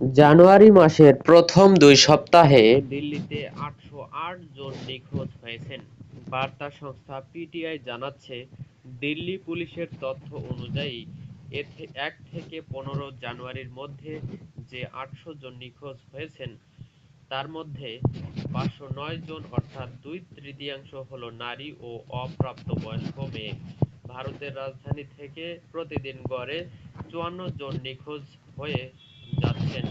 জানুয়ারি মাসের প্রথম 2 সপ্তাহে দিল্লিতে ৮০৮ জন নিখোঁজ হয়েছেন। বার্তা সংস্থা পিটিআই জানাচ্ছে, দিল্লি পুলিশের তথ্য অনুযায়ী ১ থেকে ১৫ জানুয়ারির মধ্যে যে ৮০০ জন নিখোঁজ হয়েছেন, তার মধ্যে ৫০৯ জন অর্থাৎ ২/তৃতীয়াংশ হল নারী ও অপ্রাপ্তবয়স্ক মেয়ে। ভারতের রাজধানী থেকে প্রতিদিন গড়ে ৫৪ জন নিখোঁজ হয়ে যাচ্ছেন।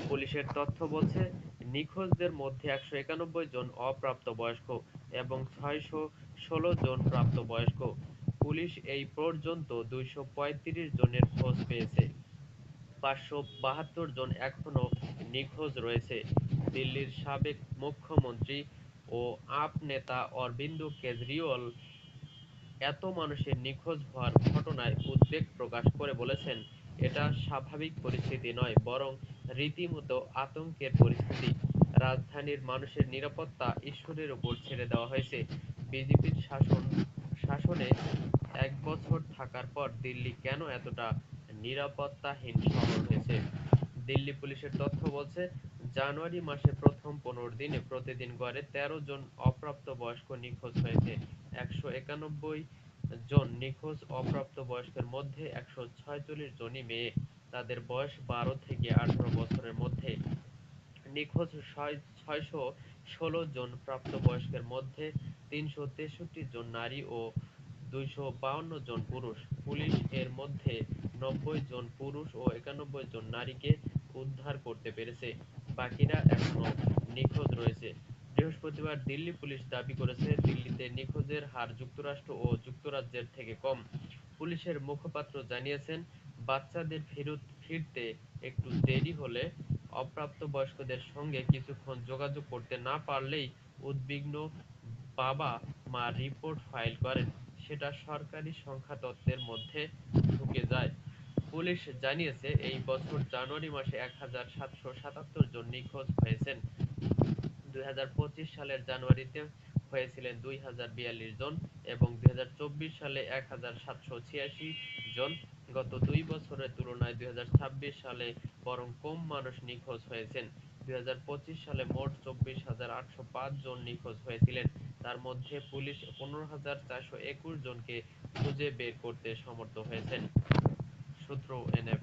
পুলিশের তথ্য বলছে, নিখোঁজদের মধ্যে ১৯১ জন অপ্রাপ্তবয়স্ক এবং ৬১৬ জন প্রাপ্তবয়স্ক। পুলিশ এই পর্যন্ত ২৩৫ জনের খোঁজ পেয়েছে। ৫৭২ জন এখনো নিখোঁজ রয়েছে। দিল্লির সাবেক মুখ্যমন্ত্রী ও আপ নেতা অরবিন্দ কেজরিওয়াল এত মানুষের নিখোঁজ হওয়ার ঘটনায় উদ্বেগ প্রকাশ করে বলেছেন, এটা স্বাভাবিক পরিস্থিতি নয়, বরং রীতিমতো আতঙ্কের পরিস্থিতি। রাজধানীর মানুষের নিরাপত্তা ঈশ্বরের ওপর ছেড়ে দেওয়া হয়েছে। বিজেপির শাসনে ১ বছর থাকার পর দিল্লি কেন এতটা নিরাপত্তাহীন শহর হয়েছে? দিল্লি পুলিশের তথ্য বলছে, জানুয়ারি মাসের প্রথম ১৫ দিনে প্রতিদিন গড়ে ১৩ জন অপ্রাপ্তবয়স্ক নিখোঁজ হয়েছে। ১৯১ জন নিখোঁজ অপ্রাপ্তবয়স্কের মধ্যে ১৪৬ জনই মেয়ে। তাদের বয়স ১২ থেকে ১৮ বছরের মধ্যে। নিখোঁজ ৬১৬ জন প্রাপ্তবয়স্কের মধ্যে ৩৬৩ জন নারী ও ২৫২ জন পুরুষ। পুলিশ এর মধ্যে ৯০ জন পুরুষ ও ৯১ জন নারীকে উদ্ধার করতে পেরেছে। বাকিরা এখনো নিখোঁজ রয়েছে। বৃহস্পতিবার দিল্লি পুলিশ দাবি করেছে, দিল্লিতে নিখোঁজের হার যুক্তরাষ্ট্র ও যুক্তরাজ্যের থেকে কম। পুলিশের মুখপাত্র জানিয়েছেন, বাচ্চাদের ফিরতে একটু দেরি হলে অপ্রাপ্তবয়স্কদের সঙ্গে কিছুক্ষণ যোগাযোগ করতে না পারলেই উদ্বিগ্ন বাবা-মা রিপোর্ট ফাইল করেন। সেটা সরকারি সংখ্যাতত্ত্বের মধ্যে ঢুকে যায়। পুলিশ জানিয়েছে, এই বছর জানুয়ারি মাসে ১৭৭৭ জন নিখোঁজ হয়েছেন। ২০২৫ সালের জানুয়ারিতে হয়েছিলেন ২০৪২ জন এবং ২০২৪ সালে ১৭৮৬ জন। গত ২ বছরের তুলনায় ২০২৬ সালে বরং কম মানুষ নিখোঁজ হয়েছেন। ২০২৫ সালে মোট ২৪,৮০৫ জন নিখোঁজ হয়েছিলেন। তার মধ্যে পুলিশ ১৫,৪২১ জনকে খুঁজে বের করতে সমর্থ হয়েছেন। সূত্র এনএফ।